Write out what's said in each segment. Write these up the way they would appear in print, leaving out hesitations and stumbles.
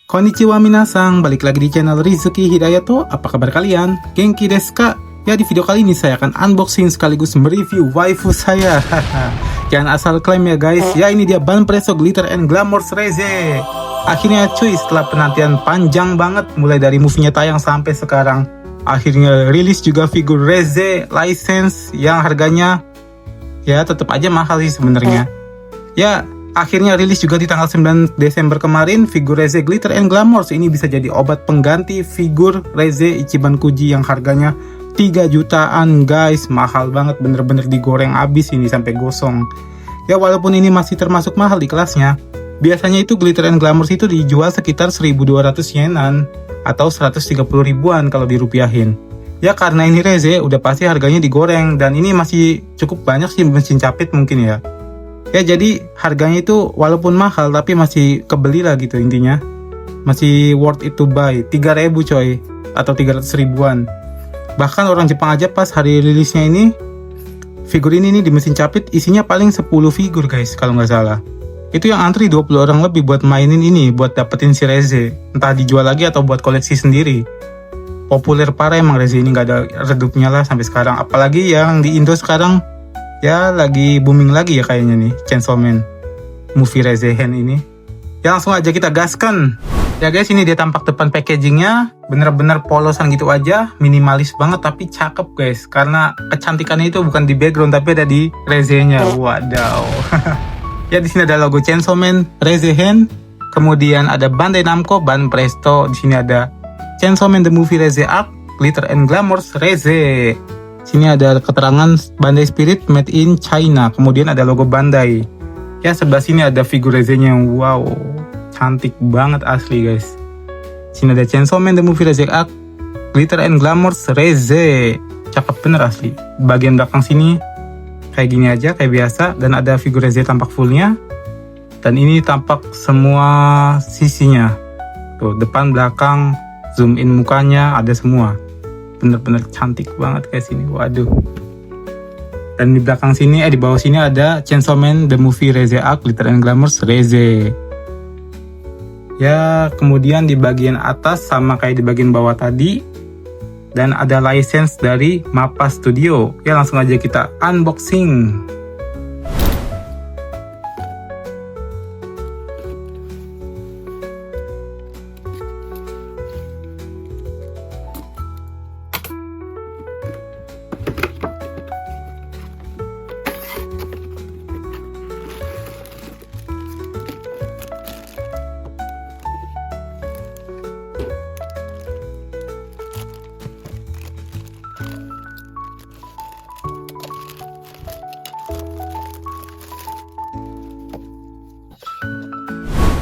Konnichiwa minasang, balik lagi di channel Rizuki Hidayato. Apa kabar kalian? Genki desu ka? Ya, di video kali ini saya akan unboxing sekaligus mereview waifu saya. Jangan asal klaim ya guys. Ya, ini dia Banpresso Glitter and Glamours Reze. Akhirnya cuy, setelah penantian panjang banget mulai dari movie-nya tayang sampai sekarang, akhirnya rilis juga figur Reze license yang harganya ya tetap aja mahal sih sebenarnya. Ya, akhirnya rilis juga di tanggal 9 Desember kemarin. Figur Reze Glitter and Glamours ini bisa jadi obat pengganti figur Reze Ichiban Kuji yang harganya 3 jutaan guys. Mahal banget, bener-bener digoreng abis ini sampai gosong. Ya, walaupun ini masih termasuk mahal di kelasnya, biasanya itu Glitter and Glamours itu dijual sekitar 1200 yenan atau 130 ribuan kalau dirupiahin. Ya, karena ini Reze udah pasti harganya digoreng, dan ini masih cukup banyak sih mesin capit mungkin ya. Ya, jadi harganya itu walaupun mahal tapi masih kebeli lah gitu intinya. Masih worth it to buy. 3.000 coy, atau 300 ribuan. Bahkan orang Jepang aja pas hari rilisnya ini, figur ini nih di mesin capit isinya paling 10 figur guys kalau nggak salah. Itu yang antri 20 orang lebih buat mainin ini, buat dapetin si Reze. Entah dijual lagi atau buat koleksi sendiri. Populer parah emang Reze ini, nggak ada redupnya lah sampai sekarang. Apalagi yang di Indo sekarang ya lagi booming lagi ya kayaknya nih, Chainsaw Man movie Reze Hen ini. Ya, langsung aja kita gaskan. Ya guys, ini dia tampak depan packagingnya. Bener-bener polosan gitu aja, minimalis banget tapi cakep guys. Karena kecantikannya itu bukan di background tapi ada di Reze-nya. Wadaw. Ya, di sini ada logo Chainsaw Man Reze Hen. Kemudian ada Bandai Namco Banpresto. Di sini ada Chainsaw Man The Movie Reze Arc Glitter and Glamours Reze. Sini ada keterangan Bandai Spirit made in China. Kemudian ada logo Bandai. Ya, sebelah sini ada figur Reze-nya. Wow, cantik banget asli guys. Sini ada Chainsaw Man The Movie Reze Arc Glitter and Glamours Reze. Cakep bener asli. Bagian belakang sini kayak gini aja, kayak biasa. Dan ada figur Reze tampak fullnya. Dan ini tampak semua sisinya. Tuh, depan, belakang, zoom in mukanya, ada semua. Bener-bener cantik banget guys ini. Waduh. Dan di belakang sini, di bawah sini ada Chainsaw Man The Movie Reze Arc Glitter and Glamours Reze. Ya, kemudian di bagian atas sama kayak di bagian bawah tadi. Dan ada license dari Mappa Studio. Ya, langsung aja kita unboxing.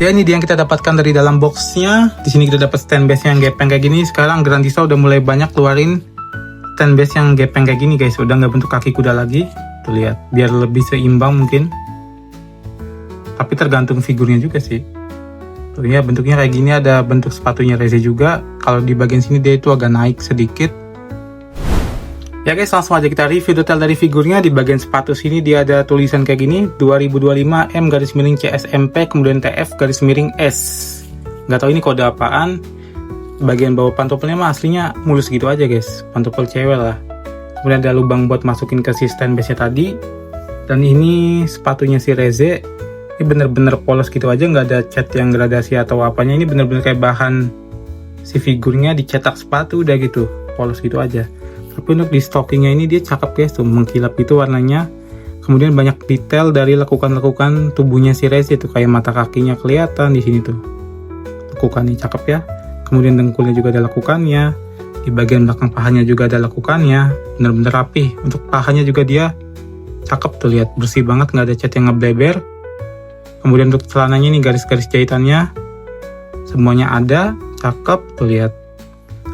Ya, ini dia yang kita dapatkan dari dalam boxnya. Di sini kita dapat stand base yang gepeng kayak gini. Sekarang Grandista udah mulai banyak keluarin stand base yang gepeng kayak gini guys. Udah nggak bentuk kaki kuda lagi. Tuh lihat, biar lebih seimbang mungkin. Tapi tergantung figurnya juga sih. Tuh ya, bentuknya kayak gini. Ada bentuk sepatunya Reze juga. Kalau di bagian sini dia itu agak naik sedikit. Ya guys, langsung aja kita review detail dari figurnya. Di bagian sepatu sini dia ada tulisan kayak gini, 2025 M_CSMP kemudian TF_S. Nggak tahu ini kode apaan. Bagian bawah pantopelnya mah aslinya mulus gitu aja guys, pantopel cewek lah. Kemudian ada lubang buat masukin ke si stand base-nya tadi. Dan ini sepatunya si Reze. Ini bener-bener polos gitu aja, nggak ada cat yang gradasi atau apanya. Ini bener-bener kayak bahan si figurnya dicetak sepatu udah gitu, polos gitu aja. Tapi untuk di stockingnya ini dia cakep guys, tuh mengkilap itu warnanya. Kemudian banyak detail dari lekukan-lekukan tubuhnya si Reze, itu kayak mata kakinya kelihatan di sini tuh. Lekukannya cakep ya. Kemudian dengkulnya juga ada lekukannya. Di bagian belakang pahanya juga ada lekukannya. Bener-bener rapih. Untuk pahanya juga dia cakep tuh, lihat bersih banget, nggak ada cat yang ngebleber. Kemudian untuk celananya ini garis-garis jahitannya semuanya ada, cakep tuh lihat.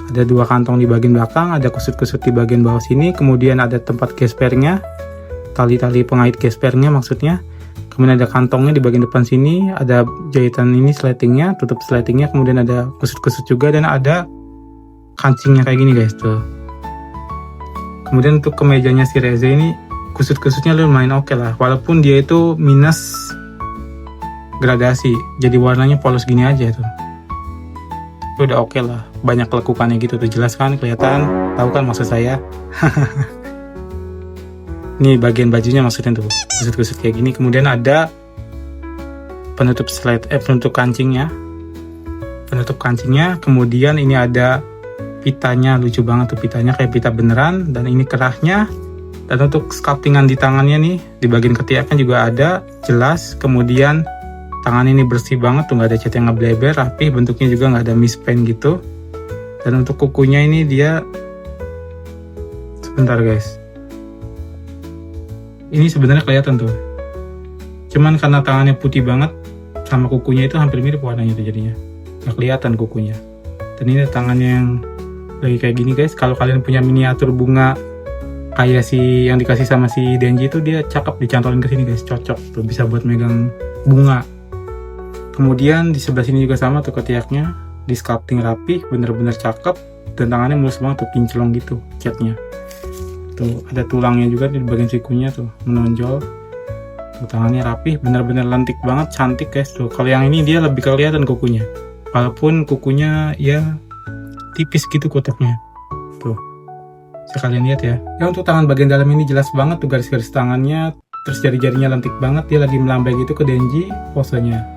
Ada 2 kantong di bagian belakang, ada kusut-kusut di bagian bawah sini, kemudian ada tempat gespernya, tali-tali pengait gespernya maksudnya. Kemudian ada kantongnya di bagian depan sini, ada jahitan ini sletingnya, tutup sletingnya, kemudian ada kusut-kusut juga, dan ada kancingnya kayak gini guys tuh. Kemudian untuk kemejanya si Reze ini kusut-kusutnya lumayan oke lah, walaupun dia itu minus gradasi, jadi warnanya polos gini aja tuh. udah oke lah, banyak lekukannya gitu tuh, jelas kan, kelihatan, tahu kan maksud saya. Nih bagian bajunya maksudnya tuh, kusut-kusut kayak gini. Kemudian ada penutup penutup kancingnya. Kemudian ini ada pitanya, lucu banget tuh pitanya, kayak pita beneran. Dan ini kerahnya. Dan untuk sculptingan di tangannya nih, di bagian ketiaknya juga ada, jelas. Kemudian tangan ini bersih banget tuh, nggak ada cat yang ngebleber, rapi, bentuknya juga nggak ada mispen gitu. Dan untuk kukunya ini dia, sebentar guys, ini sebenarnya kelihatan tuh, cuman karena tangannya putih banget sama kukunya itu hampir mirip warnanya tuh, jadinya nggak kelihatan kukunya. Dan ini tangannya yang lagi kayak gini guys. Kalau kalian punya miniatur bunga kayak si yang dikasih sama si Denji itu, dia cakep dicantolin ke sini guys, cocok tuh, bisa buat megang bunga. Kemudian di sebelah sini juga sama tuh ketiaknya, di sculpting rapi, bener-bener cakep. Dan tangannya mulus banget tuh, kinclong gitu catnya. Tuh ada tulangnya juga di bagian sikunya tuh, menonjol. Tuh tangannya rapi, bener-bener lentik banget, cantik guys tuh. Kalau yang ini dia lebih kelihatan kukunya, walaupun kukunya ya tipis gitu kotaknya. Tuh, sekalian lihat ya. Ya untuk tangan bagian dalam ini jelas banget tuh garis-garis tangannya, terus jari-jarinya lentik banget, dia lagi melambai gitu ke Denji posenya.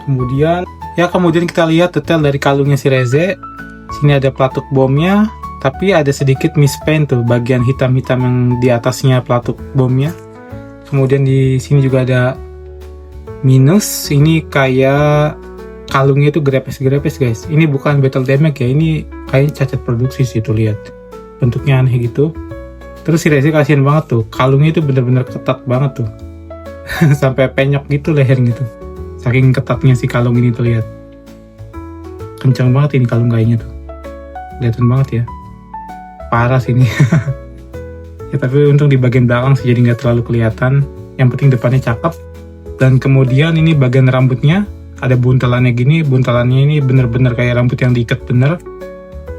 Kemudian kita lihat detail dari kalungnya si Reze. Sini ada pelatuk bomnya, tapi ada sedikit mispen tuh, bagian hitam-hitam yang di atasnya pelatuk bomnya. Kemudian di sini juga ada minus. Ini kayak kalungnya itu grepes-grepes guys. Ini bukan battle damage ya, ini kayaknya cacat produksi sih tuh, lihat. Bentuknya aneh gitu. Terus si Reze kasihan banget tuh, kalungnya itu bener-bener ketat banget tuh. Sampai penyok gitu lehernya tuh. Saking ketatnya si kalung ini tuh, lihat. Kencang banget ini kalung kayaknya tuh. Kelihatan banget ya. Parah sih ini. Ya tapi untung di bagian belakang sih, jadi nggak terlalu kelihatan. Yang penting depannya cakep. Dan kemudian ini bagian rambutnya ada buntelannya gini. Buntelannya ini bener-bener kayak rambut yang diikat bener.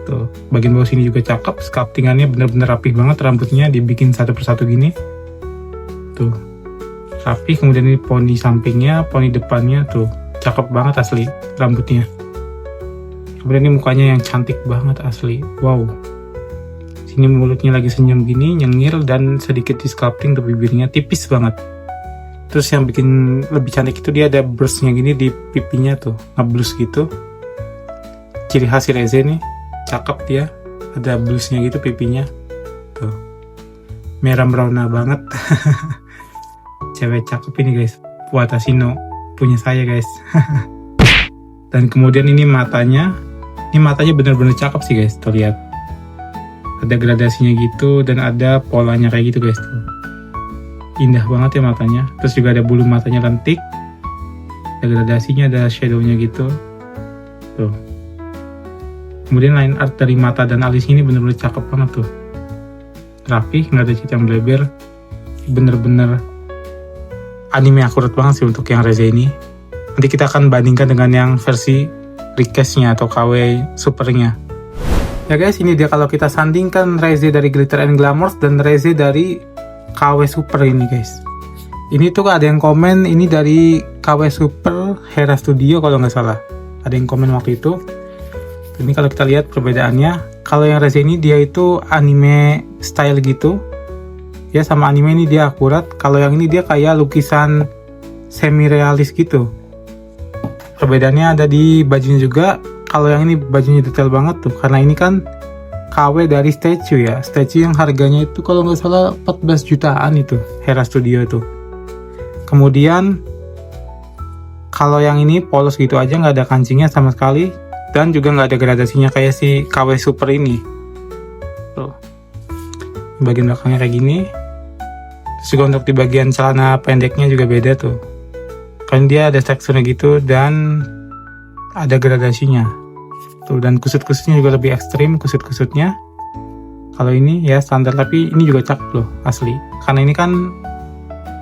Tuh, bagian bawah sini juga cakep. Sculptingannya bener-bener rapih banget, rambutnya dibikin satu persatu gini. Tuh. Rapi. Kemudian ini poni sampingnya, poni depannya tuh cakep banget asli rambutnya. Kemudian ini mukanya yang cantik banget asli, wow. Sini mulutnya lagi senyum gini, nyengir, dan sedikit di sculpting tuh bibirnya tipis banget. Terus yang bikin lebih cantik itu dia ada brushnya gini di pipinya tuh, ngeblus gitu. Ciri khas Reze nih, cakep dia, ada blusnya gitu pipinya tuh, merah merona banget. Cewek cakep ini guys, buat Asino, punya saya guys. Dan kemudian ini matanya bener-bener cakep sih guys, tuh lihat. Ada gradasinya gitu, dan ada polanya kayak gitu guys tuh. Indah banget ya matanya. Terus juga ada bulu matanya lentik, ada gradasinya, ada shadownya gitu tuh. Kemudian line art dari mata dan alis ini bener-bener cakep banget tuh, rapi, nggak ada cat yang bleber, bener-bener anime akurat banget sih untuk yang Reze ini. Nanti kita akan bandingkan dengan yang versi request-nya atau KW supernya. Ya guys, ini dia kalau kita sandingkan Reze dari Glitter and Glamours dan Reze dari KW Super ini guys. Ini tuh ada yang komen, ini dari KW Super Hera Studio kalau nggak salah. Ada yang komen waktu itu. Ini kalau kita lihat perbedaannya, kalau yang Reze ini dia itu anime style gitu. Ya sama anime ini dia akurat. Kalau yang ini dia kayak lukisan semi realis gitu. Perbedaannya ada di bajunya juga. Kalau yang ini bajunya detail banget tuh, karena ini kan KW dari statue ya. Statue yang harganya itu kalau nggak salah 14 jutaan itu, Hera Studio itu. Kemudian kalau yang ini polos gitu aja, nggak ada kancingnya sama sekali. Dan juga nggak ada gradasinya kayak si KW Super ini. Tuh. Bagian belakangnya kayak gini. Terus juga untuk di bagian celana pendeknya juga beda tuh. Kan dia ada teksturnya gitu dan ada gradasinya. Tuh, dan kusut-kusutnya juga lebih ekstrim kusut-kusutnya. Kalau ini ya standar, tapi ini juga cakep loh asli. Karena ini kan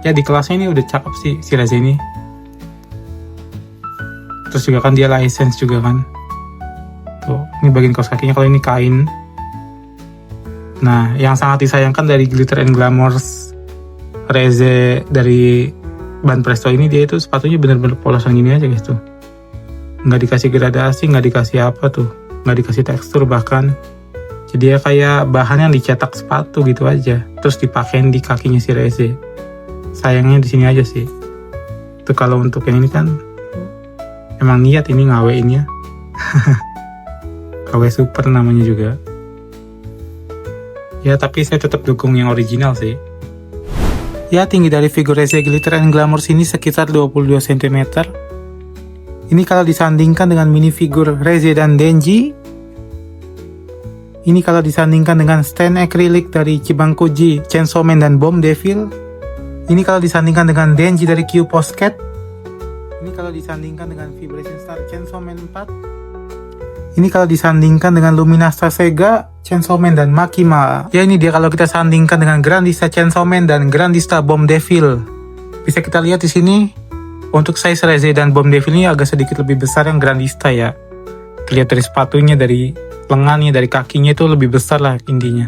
ya di kelasnya ini udah cakep sih si Reze ini. Terus juga kan dia license juga kan. Tuh, ini bagian kaos kakinya, kalau ini kain. Nah, yang sangat disayangkan dari Glitter and Glamours Reze dari Ban Presto ini, dia itu sepatunya bener-bener polosan gini aja guys tuh. nggak dikasih gradasi, nggak dikasih apa tuh, nggak dikasih tekstur bahkan. Jadi ya kayak bahan yang dicetak sepatu gitu aja, terus dipakein di kakinya si Reze. Sayangnya di sini aja sih. Itu kalau untuk yang ini kan emang niat ini ngaweinnya. KW Super namanya juga. Ya tapi saya tetap dukung yang original sih. Ya tinggi dari figur Reze Glitter and Glamour sini sekitar 22 cm. Ini kalau disandingkan dengan minifigur Reze dan Denji. Ini kalau disandingkan dengan stand acrylic dari Chibankuji, Chainsaw Man dan Bomb Devil. Ini kalau disandingkan dengan Denji dari Q Postcat. Ini kalau disandingkan dengan Vibration Star Chainsaw Man 4. Ini kalau disandingkan dengan Luminasta Sega, Chainsaw Man dan Makima. Ya ini dia kalau kita sandingkan dengan Grandista Chainsaw Man dan Grandista Bomb Devil. Bisa kita lihat di sini untuk size Reze dan Bomb Devil ini agak sedikit lebih besar yang Grandista ya. Terlihat dari sepatunya, dari lengannya, dari kakinya itu lebih besar lah intinya.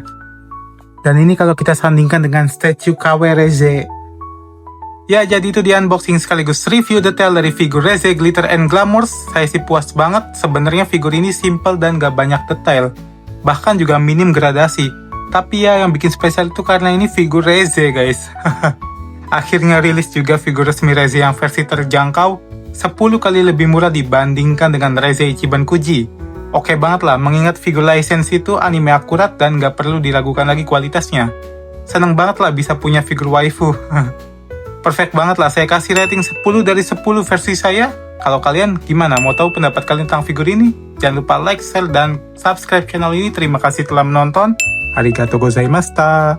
Dan ini kalau kita sandingkan dengan statue KW Reze. Ya jadi itu di unboxing sekaligus review detail dari figur Reze Glitter and Glamour. Saya sih puas banget, sebenarnya figur ini simple dan gak banyak detail. Bahkan juga minim gradasi. Tapi ya yang bikin spesial itu karena ini figur Reze guys. Akhirnya rilis juga figur resmi Reze yang versi terjangkau 10 kali lebih murah dibandingkan dengan Reze Ichiban Kuji. Oke banget lah, mengingat figur license itu anime akurat dan gak perlu diragukan lagi kualitasnya. Seneng banget lah bisa punya figur waifu. Perfect banget lah, saya kasih rating 10 dari 10 versi saya. Kalau kalian gimana? Mau tahu pendapat kalian tentang figur ini? Jangan lupa like, share, dan subscribe channel ini. Terima kasih telah menonton. Arigatou gozaimashita.